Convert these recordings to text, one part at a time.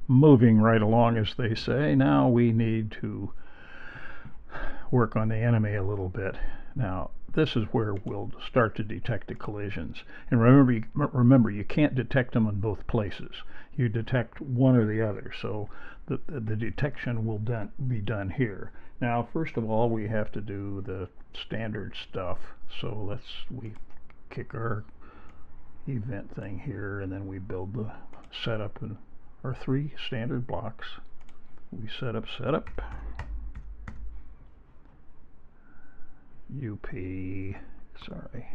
moving right along, as they say. Now we need to work on the enemy a little bit. Now this is where we'll start to detect the collisions. And remember, you can't detect them in both places. You detect one or the other. So the detection will be done here. Now, first of all, we have to do the standard stuff. So we kick our event thing here, and then we build the setup in our 3 standard blocks. We setup, UP, sorry,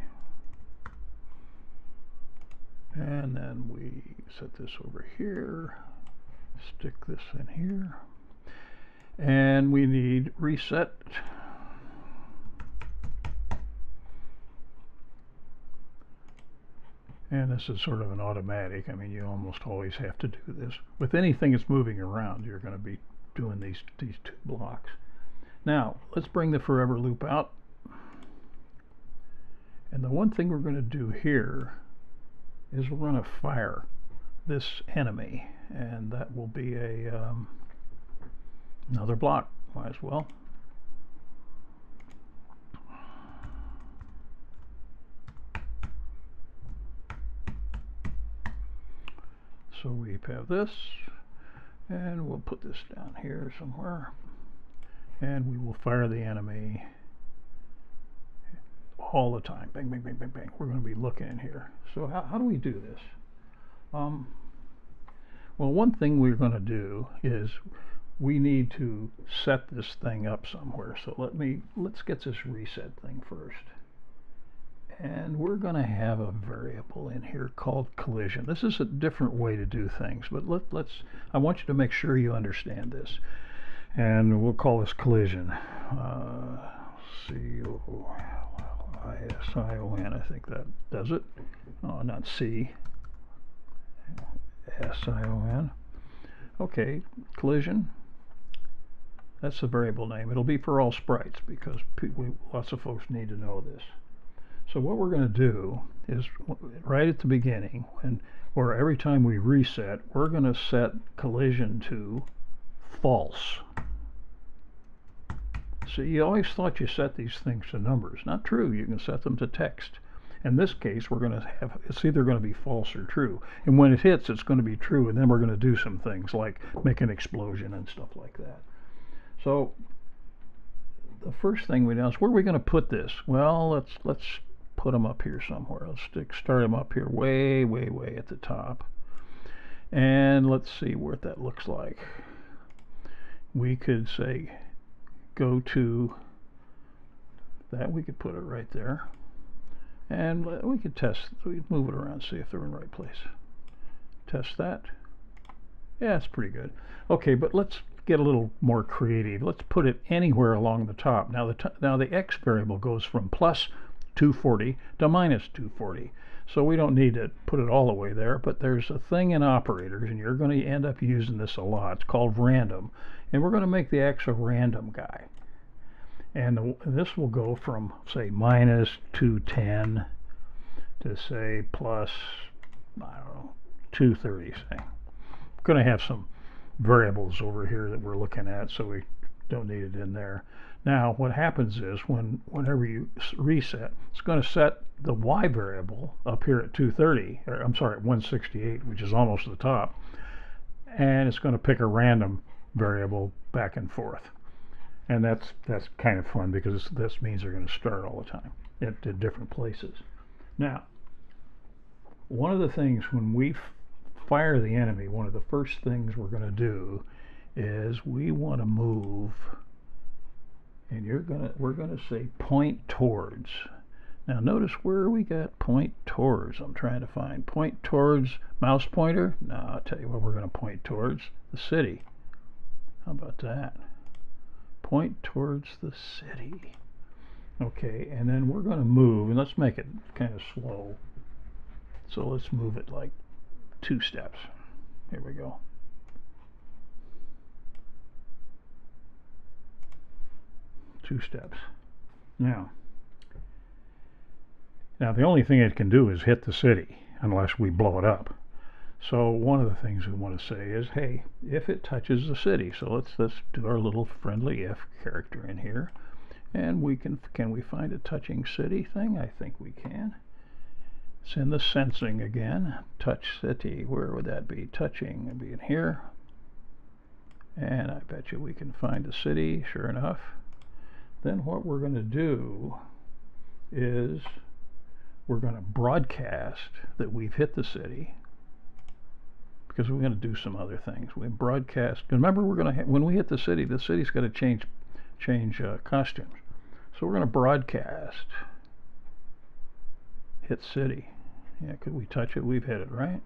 and then we set this over here, stick this in here, and we need reset. And this is sort of an automatic. I mean, you almost always have to do this. With anything that's moving around, you're going to be doing these 2 blocks. Now, let's bring the forever loop out. And the one thing we're going to do here is we're going to fire this enemy. And that will be another block. Might as well. So we have this, and we'll put this down here somewhere, and we will fire the enemy all the time. Bang, bang, bang, bang, bang. We're going to be looking in here. So how do we do this? Well, one thing we're going to do is we need to set this thing up somewhere. So let's get this reset thing first. And we're going to have a variable in here called collision. This is a different way to do things, but I want you to make sure you understand this. And we'll call this collision. C-O-L-I-S-I-O-N, I think that does it. Oh, not C. S-I-O-N. Okay, collision. That's the variable name. It'll be for all sprites because lots of folks need to know this. So what we're going to do is right at the beginning, or every time we reset, we're going to set collision to false. So you always thought you set these things to numbers. Not true. You can set them to text. In this case, we're going to have, it's either going to be false or true. And when it hits, it's going to be true, and then we're going to do some things like make an explosion and stuff like that. So the first thing we do is, where are we going to put this? Well, let's put them up here somewhere. Let's start them up here way, way, way at the top. And let's see what that looks like. We could say go to that. We could put it right there. And we could test, we move it around, see if they're in the right place. Test that. Yeah, it's pretty good. Okay, but let's get a little more creative. Let's put it anywhere along the top. Now the x variable goes from plus 240 to minus 240. So we don't need to put it all the way there, but there's a thing in operators, and you're going to end up using this a lot. It's called random, and we're going to make the x a random guy. And this will go from, say, minus 210 to, say, plus, I don't know, 230, say. We're going to have some variables over here that we're looking at, so we don't need it in there. Now, what happens is whenever you reset, it's going to set the y variable up here at 230, or I'm sorry, at 168, which is almost the top, and it's going to pick a random variable back and forth. And that's kind of fun because this means they're going to start all the time at different places. Now, one of the things when we fire the enemy, one of the first things we're going to do is we want to move, and we're going to say point towards. Now notice where we got point towards. I'm trying to find point towards mouse pointer. No, I'll tell you what we're going to point towards, the city. How about that? Point towards the city. Okay, and then we're going to move, and let's make it kind of slow. So let's move it like 2 steps. Here we go. Two steps. Now the only thing it can do is hit the city unless we blow it up. So one of the things we want to say is, hey, if it touches the city. So let's do our little friendly if character in here, and we can we find a touching city thing? I think we can. It's in the sensing again. Touch city. Where would that be? Touching would be in here. And I bet you we can find a city. Sure enough. Then what we're going to do is we're going to broadcast that we've hit the city, because we're going to do some other things. We broadcast. Remember, we're going to when we hit the city's got to change costumes. So we're going to broadcast hit city. Yeah, could we touch it? We've hit it, right?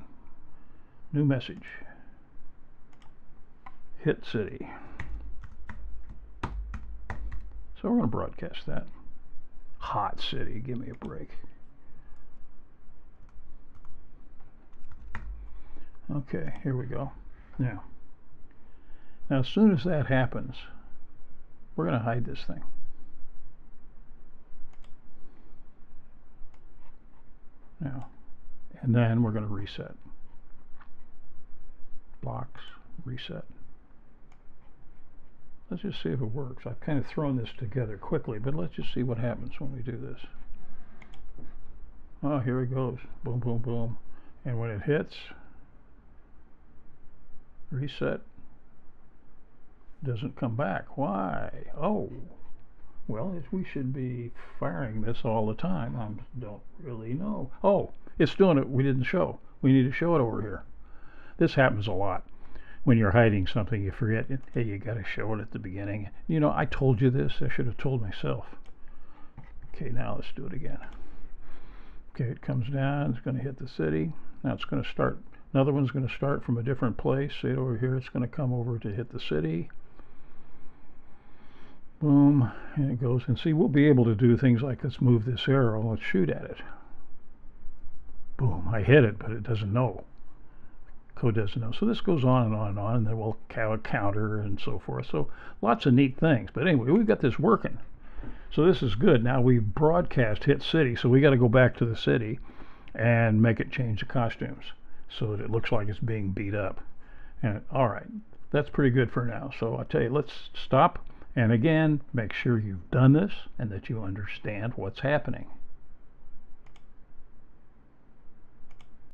New message. Hit city. So we're going to broadcast that. Hot city. Give me a break. Okay, here we go. Now as soon as that happens, we're going to hide this thing. Now, and then we're going to reset. Blocks, reset. Let's just see if it works. I've kind of thrown this together quickly, but let's just see what happens when we do this. Oh, here it goes. Boom, boom, boom. And when it hits, reset, doesn't come back. Why? Oh, well, we should be firing this all the time. I don't really know. Oh, it's doing it. We didn't show. We need to show it over here. This happens a lot. When you're hiding something, you forget, hey, you got to show it at the beginning. You know, I told you this. I should have told myself. Okay, now let's do it again. Okay, it comes down. It's going to hit the city. Now it's going to start. Another one's going to start from a different place. See it over here. It's going to come over to hit the city. Boom, and it goes. And see, we'll be able to do things like, let's move this arrow. Let's shoot at it. Boom, I hit it, but it doesn't know. Code doesn't know. So this goes on and on and on, and then we'll counter and so forth. So lots of neat things. But anyway, we've got this working. So this is good. Now we've broadcast hit city, so we got to go back to the city and make it change the costumes so that it looks like it's being beat up. And all right, that's pretty good for now. So I'll tell you, let's stop. And again, make sure you've done this and that you understand what's happening.